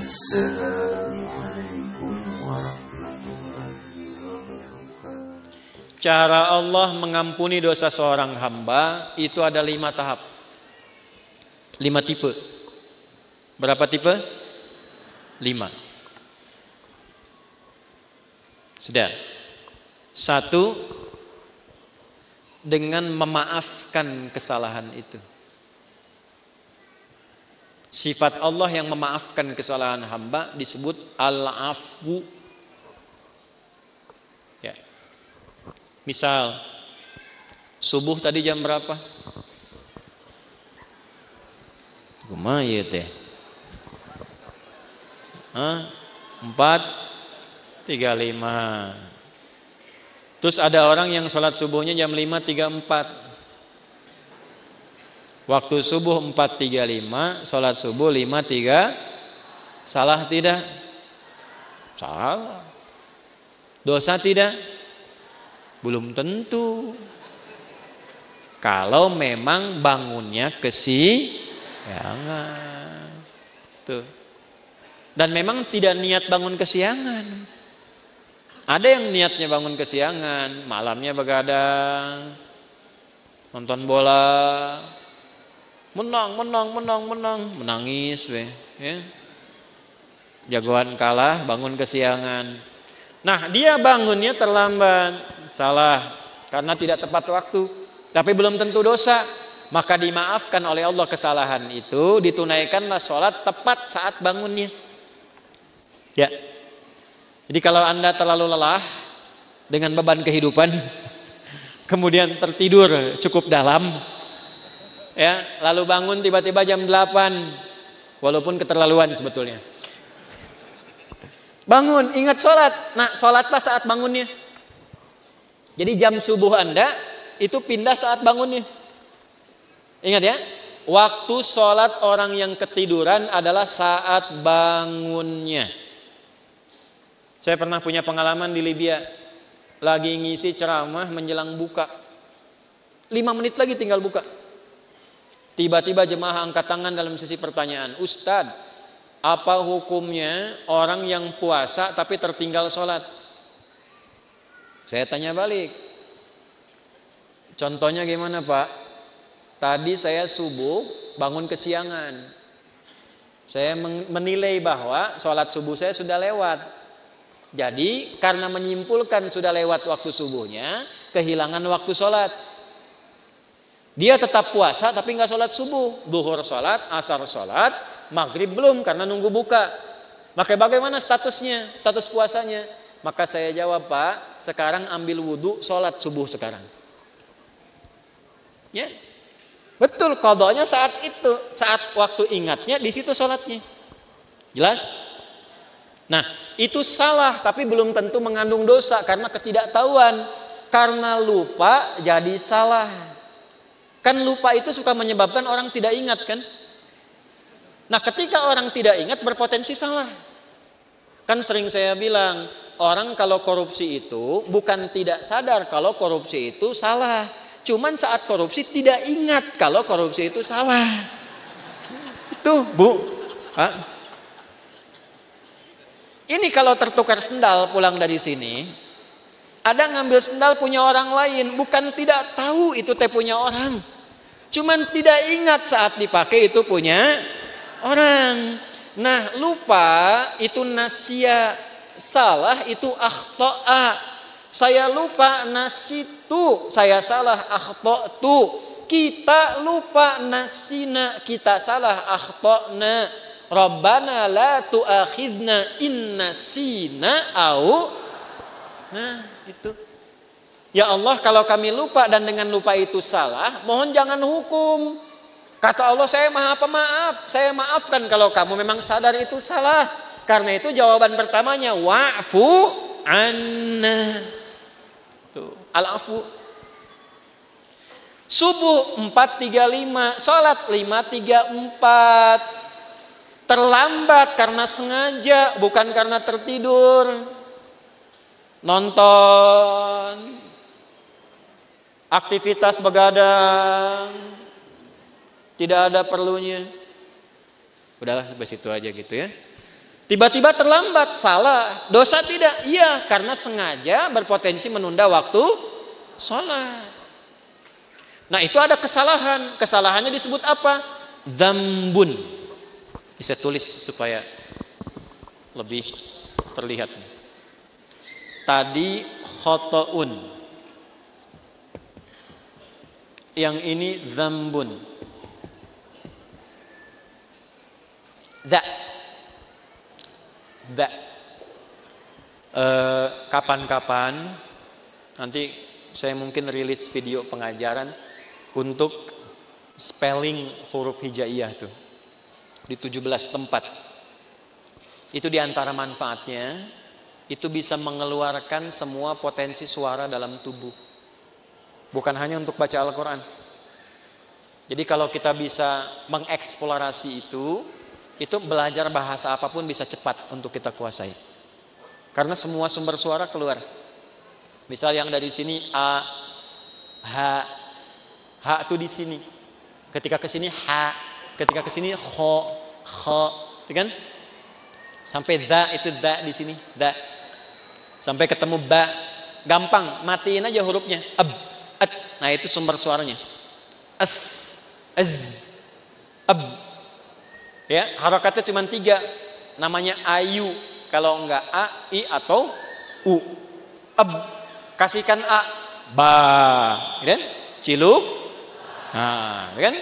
Assalamualaikum warahmatullahi wabarakatuh. Cara Allah mengampuni dosa seorang hamba itu ada 5 tahap, 5 tipe. Berapa tipe? 5. Sudah. 1, dengan memaafkan kesalahan itu. Sifat Allah yang memaafkan kesalahan hamba disebut al-afwu. Ya. Misal subuh tadi jam berapa? Kumaha ieu teh? 4:35. Terus ada orang yang sholat subuhnya jam 5:34. Waktu subuh 4:35, sholat subuh 5:3. Salah tidak? Salah. Dosa tidak? Belum tentu. Kalau memang bangunnya kesiangan. Tuh. Dan memang tidak niat bangun kesiangan. Ada yang niatnya bangun kesiangan, malamnya begadang, nonton bola, menang, menangis we, ya. Jagoan kalah, bangun kesiangan. Nah, dia bangunnya terlambat, salah karena tidak tepat waktu, tapi belum tentu dosa. Maka dimaafkan oleh Allah kesalahan itu, ditunaikanlah sholat tepat saat bangunnya. Ya. Jadi kalau Anda terlalu lelah dengan beban kehidupan, kemudian tertidur cukup dalam, ya, lalu bangun tiba-tiba jam 8, walaupun keterlaluan sebetulnya. Bangun, ingat sholat. Nah, sholatlah saat bangunnya. Jadi jam subuh Anda itu pindah saat bangunnya. Ingat ya, waktu sholat orang yang ketiduran adalah saat bangunnya. Saya pernah punya pengalaman di Libya. Lagi ngisi ceramah menjelang buka. 5 menit lagi tinggal buka. Tiba-tiba jemaah angkat tangan dalam sesi pertanyaan. Ustadz, apa hukumnya orang yang puasa tapi tertinggal sholat? Saya tanya balik. Contohnya gimana Pak? Tadi saya subuh bangun kesiangan. Saya menilai bahwa sholat subuh saya sudah lewat. Jadi karena menyimpulkan sudah lewat waktu subuhnya, kehilangan waktu sholat. Dia tetap puasa tapi nggak sholat subuh. Duhur sholat, asar sholat, maghrib belum karena nunggu buka. Maka bagaimana statusnya, status puasanya? Maka saya jawab, Pak, sekarang ambil wudhu, sholat subuh sekarang. Ya, betul, qadanya saat itu, saat waktu ingatnya di situ sholatnya. Jelas? Nah, itu salah tapi belum tentu mengandung dosa karena ketidaktahuan. Karena lupa jadi salah. Kan lupa itu suka menyebabkan orang tidak ingat kan? Nah, ketika orang tidak ingat berpotensi salah. Kan sering saya bilang, orang kalau korupsi itu bukan tidak sadar kalau korupsi itu salah. Cuman saat korupsi tidak ingat kalau korupsi itu salah. Itu, Bu. Hah? Ini kalau tertukar sendal pulang dari sini, ada ngambil sendal punya orang lain, bukan tidak tahu itu teh punya orang. Cuman tidak ingat saat dipakai itu punya orang. Nah, lupa itu nasya, salah itu akhta'a. Saya lupa nasitu, saya salah akhta'tu. Kita lupa nasina, kita salah akhta'na. Rabbana la tu'akhidna in nasina au. Nah, itu. Ya Allah, kalau kami lupa dan dengan lupa itu salah, mohon jangan hukum. Kata Allah, saya Maha Pemaaf, saya maafkan kalau kamu memang sadar itu salah. Karena itu jawaban pertamanya wa'fu anna. Tuh, al-afu. Subuh 4:35, salat 5:34. Terlambat karena sengaja, bukan karena tertidur. Nonton, aktivitas begadang, tidak ada perlunya. Udahlah, sampai situ aja gitu ya. Tiba-tiba terlambat, salah. Dosa tidak? Iya, karena sengaja berpotensi menunda waktu sholat. Nah itu ada kesalahan. Kesalahannya disebut apa? Dzambun. Bisa tulis supaya lebih terlihat. Tadi khotoun. Yang ini dzambun. Kapan-kapan nanti saya mungkin rilis video pengajaran untuk spelling huruf hijaiyah tuh di 17 tempat. Itu diantara manfaatnya, itu bisa mengeluarkan semua potensi suara dalam tubuh. Bukan hanya untuk baca Al-Quran. Jadi kalau kita bisa mengeksplorasi itu belajar bahasa apapun bisa cepat untuk kita kuasai. Karena semua sumber suara keluar. Misal yang dari sini a, h itu di sini. Ketika ke sini h, ketika ke sini kho, kan? Sampai dha itu dha di sini, dha. Sampai ketemu ba, gampang, matiin aja hurufnya. Ab, at. Nah itu sumber suaranya. As, az, ab. Ya, harakatnya cuma 3. Namanya ayu. Kalau enggak a, i atau u. Ab. Kasihkan a, ba. Kan? Ciluk. Nah, kan?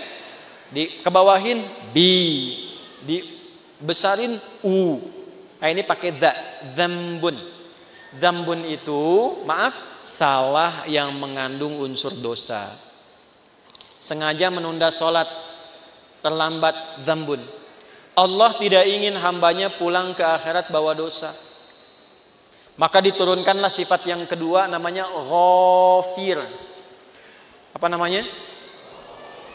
Kebawahin bi. Dibesarin u. Nah, ini pakai dha, dzambun. Dzambun itu, maaf, salah yang mengandung unsur dosa. Sengaja menunda sholat, terlambat, dzambun. Allah tidak ingin hambanya pulang ke akhirat bawa dosa. Maka diturunkanlah sifat yang kedua, namanya Ghafir. Apa namanya?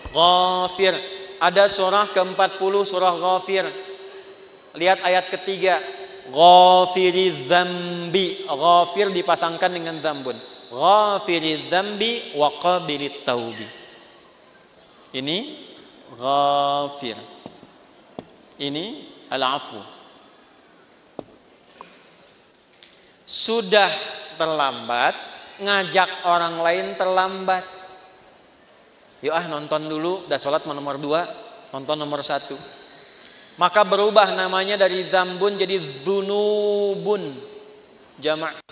Ghafir. Ada surah ke-40, surah Ghafir. Lihat ayat ketiga. Ghafiri dzambi. Ghafir dipasangkan dengan dzambun. Ghafiri dzambi wa qabilit taubi. Ini Ghafir. Ini al-afu. Sudah terlambat, ngajak orang lain terlambat. Yuk nonton dulu, udah sholat nomor 2, nonton nomor 1. Maka berubah namanya dari dzambun jadi dzunubun. Jamak.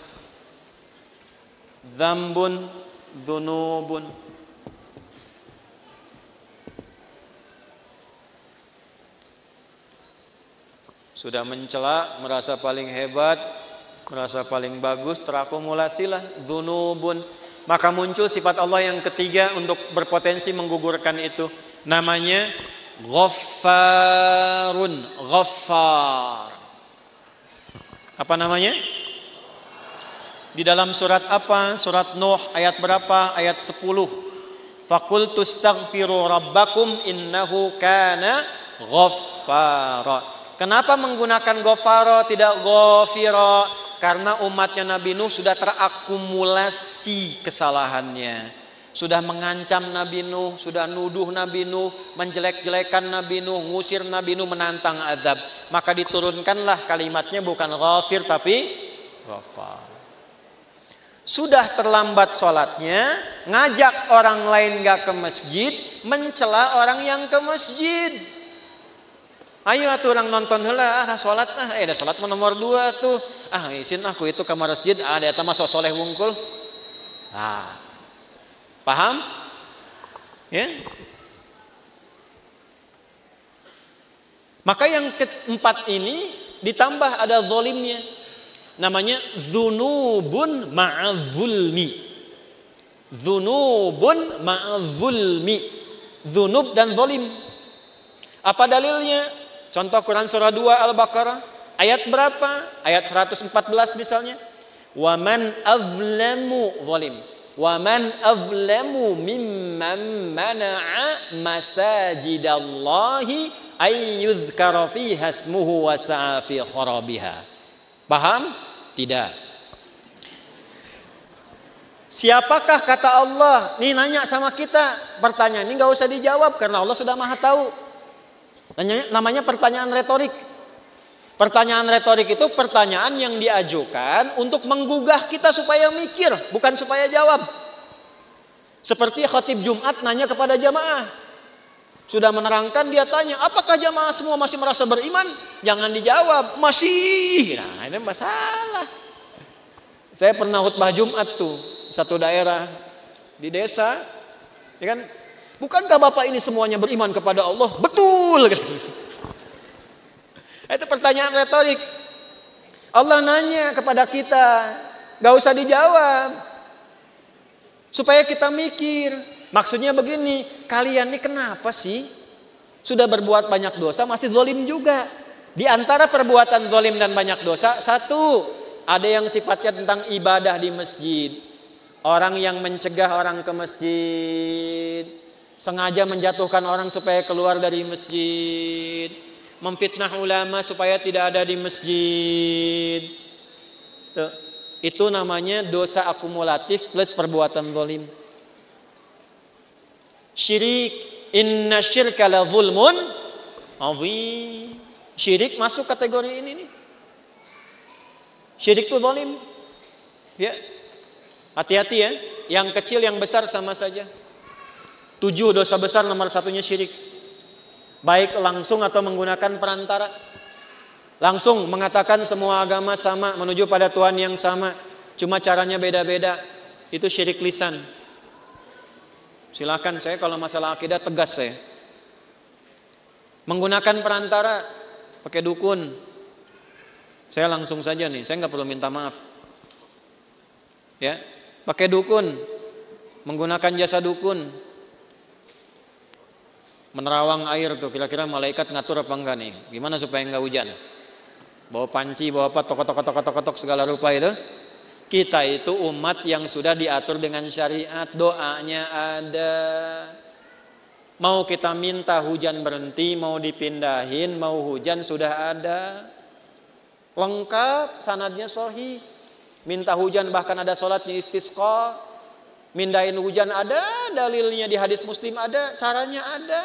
Dzambun, dzunubun. Sudah mencela, merasa paling hebat, merasa paling bagus, terakumulasilah dzunubun. Maka muncul sifat Allah yang ketiga untuk berpotensi menggugurkan itu. Namanya Ghaffarun. Ghaffar. Apa namanya? Di dalam surat apa? Surat Nuh ayat berapa? Ayat 10. Faqultu astaghfiru rabbakum innahu kana ghaffara. Kenapa menggunakan Ghafara tidak Ghafira? Karena umatnya Nabi Nuh sudah terakumulasi kesalahannya. Sudah mengancam Nabi Nuh, sudah nuduh Nabi Nuh, menjelek-jelekan Nabi Nuh, ngusir Nabi Nuh, menantang azab. Maka diturunkanlah kalimatnya bukan Ghafir tapi Ghafar. Sudah terlambat sholatnya, ngajak orang lain gak ke masjid, mencela orang yang ke masjid. Ayo atuh orang nonton heula, sholat ada sholat nomor 2 tuh. Isin aku itu kamar masjid, ada eta mah soleh wungkul. Paham? Ya. Maka yang keempat ini ditambah ada zalimnya. Namanya dzunubun ma'adzulmi. Dzunubun ma'adzulmi. Dzunub dan zalim. Apa dalilnya? Contoh Quran surah 2 Al-Baqarah ayat berapa? Ayat 114 misalnya. Wa man azlamu zalim. Wa man azlamu mimman mana'a masajidallahi ay yuzkara fiha ismuhu wa sa'a fi kharabiha. Paham? Tidak. Siapakah kata Allah? Nih nanya sama kita. Pertanyaan ini enggak usah dijawab karena Allah sudah Maha tahu. Namanya pertanyaan retorik. Pertanyaan retorik itu pertanyaan yang diajukan untuk menggugah kita supaya mikir, bukan supaya jawab. Seperti khatib Jumat nanya kepada jamaah. Sudah menerangkan, dia tanya, apakah jamaah semua masih merasa beriman? Jangan dijawab, masih. Nah, ini masalah. Saya pernah khutbah Jumat tuh, satu daerah di desa, ya kan? Bukankah Bapak ini semuanya beriman kepada Allah? Betul. Itu pertanyaan retorik. Allah nanya kepada kita, gak usah dijawab, supaya kita mikir. Maksudnya begini, kalian ini kenapa sih sudah berbuat banyak dosa masih zalim juga? Di antara perbuatan zalim dan banyak dosa, satu, ada yang sifatnya tentang ibadah di masjid. Orang yang mencegah orang ke masjid, sengaja menjatuhkan orang supaya keluar dari masjid, memfitnah ulama supaya tidak ada di masjid. Tuh, itu namanya dosa akumulatif plus perbuatan zalim. Syirik, inna syirka la zulmun azim. Syirik masuk kategori ini nih. Syirik itu zalim. Ya. Hati-hati ya, yang kecil yang besar sama saja. 7 dosa besar, nomor satunya syirik. Baik langsung atau menggunakan perantara. Langsung mengatakan semua agama sama, menuju pada Tuhan yang sama, cuma caranya beda-beda. Itu syirik lisan. Silakan, saya kalau masalah akidah tegas saya. Menggunakan perantara, pakai dukun. Saya langsung saja nih, saya nggak perlu minta maaf. Ya, pakai dukun, menggunakan jasa dukun. Menerawang air tuh, kira-kira malaikat ngatur apa enggak nih? Gimana supaya enggak hujan? Bawa panci, bawa apa, tokotok segala rupa itu. Kita itu umat yang sudah diatur dengan syariat, doanya ada. Mau kita minta hujan berhenti, mau dipindahin, mau hujan sudah ada. Lengkap, sanadnya sahih. Minta hujan bahkan ada sholatnya istisqa. Mindahin hujan ada, dalilnya di hadis Muslim ada, caranya ada.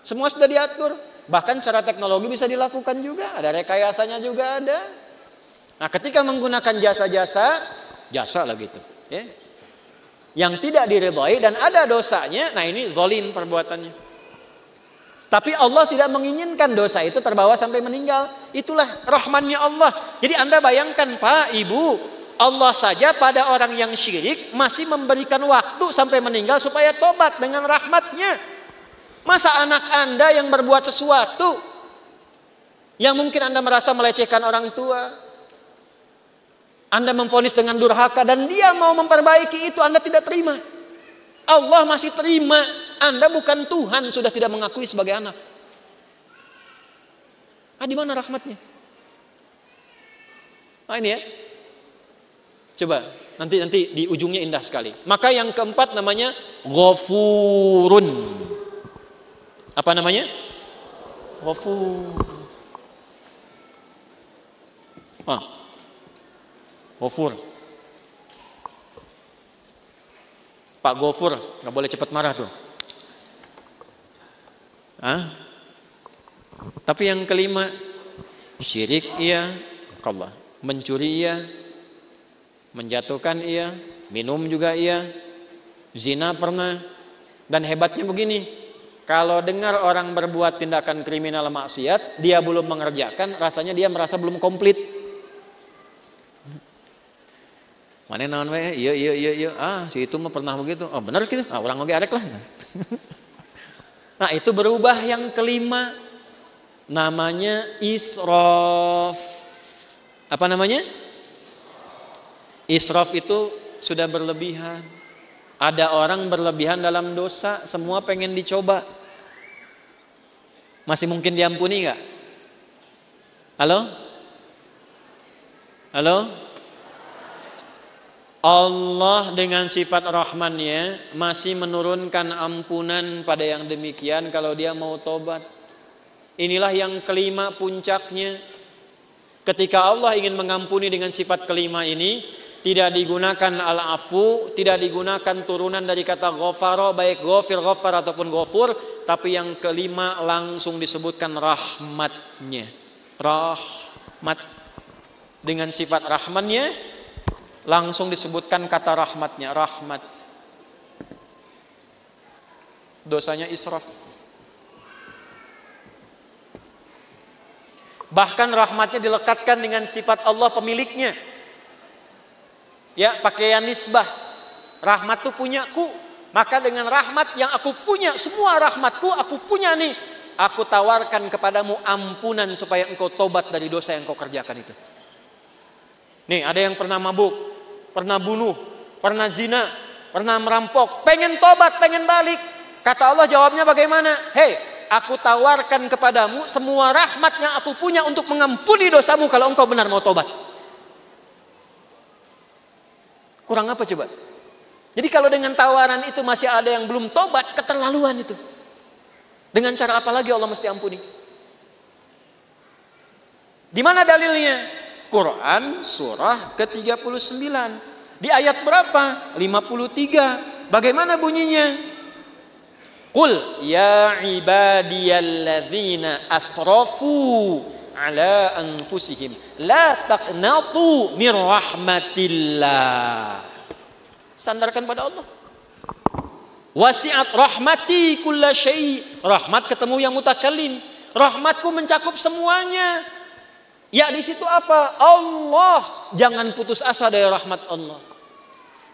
Semua sudah diatur. Bahkan secara teknologi bisa dilakukan juga, ada rekayasanya juga ada. Nah, ketika menggunakan jasa lah gitu, ya, yang tidak diridhai dan ada dosanya, nah ini zalim perbuatannya. Tapi Allah tidak menginginkan dosa itu terbawa sampai meninggal. Itulah rahmannya Allah. Jadi Anda bayangkan Pak, Ibu, Allah saja pada orang yang syirik masih memberikan waktu sampai meninggal supaya tobat dengan rahmatnya. Masa anak Anda yang berbuat sesuatu yang mungkin Anda merasa melecehkan orang tua, Anda memvonis dengan durhaka dan dia mau memperbaiki itu, Anda tidak terima. Allah masih terima. Anda bukan Tuhan, sudah tidak mengakui sebagai anak. Di mana rahmatnya? Nah ini ya. Coba nanti di ujungnya indah sekali. Maka yang keempat namanya Ghafurun. Apa namanya? Ghafur. Ghafur. Pak Ghafur, nggak boleh cepat marah tuh. Tapi yang kelima, syirik iya, Allah, mencuri iya, menjatuhkan iya, minum juga iya, zina pernah. Dan hebatnya begini, kalau dengar orang berbuat tindakan kriminal maksiat, dia belum mengerjakan, rasanya dia merasa belum komplit. Mana naon we? Iya. Si itu mah pernah begitu. Oh, benar gitu. Orang oge arek lah. Nah, itu berubah yang kelima. Namanya israf. Apa namanya? Israf itu sudah berlebihan. Ada orang berlebihan dalam dosa, semua pengen dicoba. Masih mungkin diampuni enggak? Halo? Halo? Allah dengan sifat rahmannya masih menurunkan ampunan pada yang demikian kalau dia mau tobat. Inilah yang kelima puncaknya. Ketika Allah ingin mengampuni dengan sifat kelima ini, Tidak digunakan al-afu, tidak digunakan turunan dari kata ghafara, baik ghafir, ghafar ataupun ghafur. Tapi yang kelima langsung disebutkan rahmatnya. Rahmat. Dengan sifat rahmannya langsung disebutkan kata rahmatnya, rahmat. Dosanya israf. Bahkan rahmatnya dilekatkan dengan sifat Allah pemiliknya. Ya, pakaian nisbah. Rahmat itu punyaku. Maka dengan rahmat yang aku punya, semua rahmatku aku punya nih. Aku tawarkan kepadamu ampunan supaya engkau tobat dari dosa yang kau kerjakan itu. Nih, ada yang pernah mabuk, pernah bunuh, pernah zina, pernah merampok, pengen tobat, pengen balik. Kata Allah jawabnya bagaimana? Hei, aku tawarkan kepadamu semua rahmat yang aku punya untuk mengampuni dosamu kalau engkau benar mau tobat. Kurang apa coba? Jadi kalau dengan tawaran itu masih ada yang belum tobat, keterlaluan itu. Dengan cara apa lagi Allah mesti ampuni? Di mana dalilnya? Quran surah ke-39. Di ayat berapa? 53. Bagaimana bunyinya? Qul ya ibadiyalladzina asrafu ala anfusihim la taqnatu mir rahmatillah. Sandarkan pada Allah. Wasi'at rahmati kulla syai'. Rahmat ketemu yang mutakallim. Rahmatku mencakup semuanya. Ya di situ apa? Allah. Jangan putus asa dari rahmat Allah.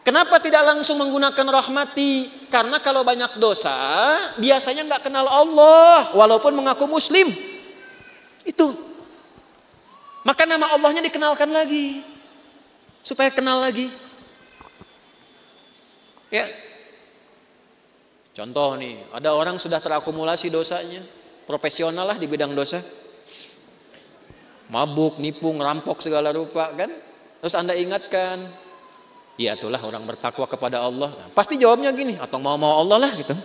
Kenapa tidak langsung menggunakan rahmati? Karena kalau banyak dosa biasanya nggak kenal Allah walaupun mengaku muslim. Itu. Maka nama Allahnya dikenalkan lagi supaya kenal lagi. Ya. Contoh nih, ada orang sudah terakumulasi dosanya, profesional lah di bidang dosa. Mabuk, nipu, ngerampok segala rupa kan? Terus Anda ingatkan, ya itulah orang bertakwa kepada Allah. Nah, pasti jawabnya gini, atau mau Allah lah gitu.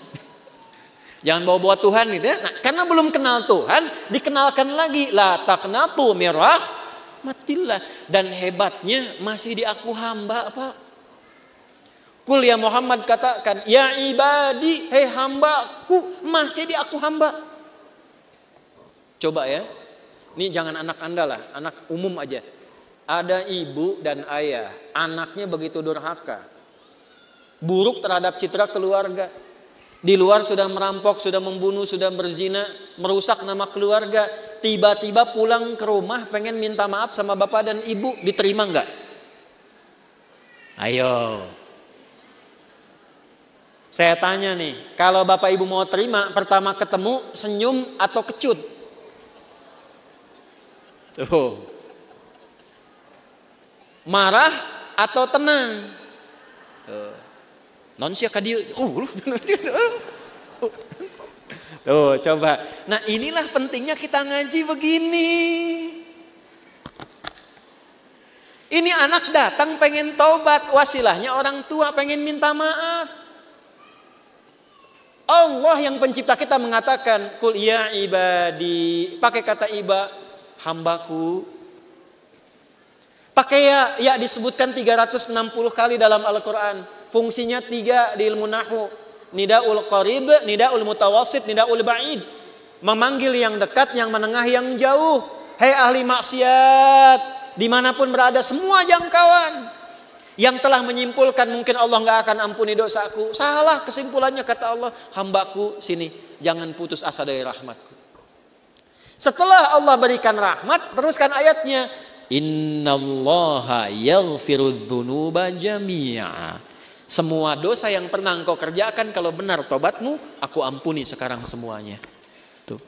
Jangan bawa-bawa Tuhan gitu ya. Nah, karena belum kenal Tuhan, dikenalkan lagi la taqnatu mir rahmatillah. Dan hebatnya masih diaku hamba, Pak. Kul ya Muhammad katakan, ya ibadi, hei hambaku, masih diaku hamba. Coba ya, ini jangan anak Anda lah, anak umum aja. Ada ibu dan ayah, anaknya begitu durhaka, buruk terhadap citra keluarga. Di luar sudah merampok, sudah membunuh, sudah berzina, merusak nama keluarga. Tiba-tiba pulang ke rumah pengen minta maaf sama bapak dan ibu, diterima nggak? Ayo. Saya tanya nih, kalau bapak ibu mau terima, pertama ketemu senyum atau kecut? Tuh. Marah atau tenang? Non sia kadieu. Tuh, coba. Nah, inilah pentingnya kita ngaji begini. Ini anak datang pengen taubat, wasilahnya orang tua pengen minta maaf. Allah yang pencipta kita mengatakan, Qul ya ibadi, pakai kata iba, hambaku. Pakai ya disebutkan 360 kali dalam Al-Quran. Fungsinya 3 di ilmu nahwu. Nidaul qarib, nidaul mutawassit, nidaul ba'id. Memanggil yang dekat, yang menengah, yang jauh. Hei ahli maksiat, dimanapun berada, semua jangkauan. Yang telah menyimpulkan mungkin Allah nggak akan ampuni dosaku. Salah kesimpulannya kata Allah, hambaku sini, jangan putus asa dari rahmatku. Setelah Allah berikan rahmat, teruskan ayatnya. Innallaha yaghfirudz dzunuba jami'a. Semua dosa yang pernah engkau kerjakan kalau benar tobatmu, aku ampuni sekarang semuanya. Tuh.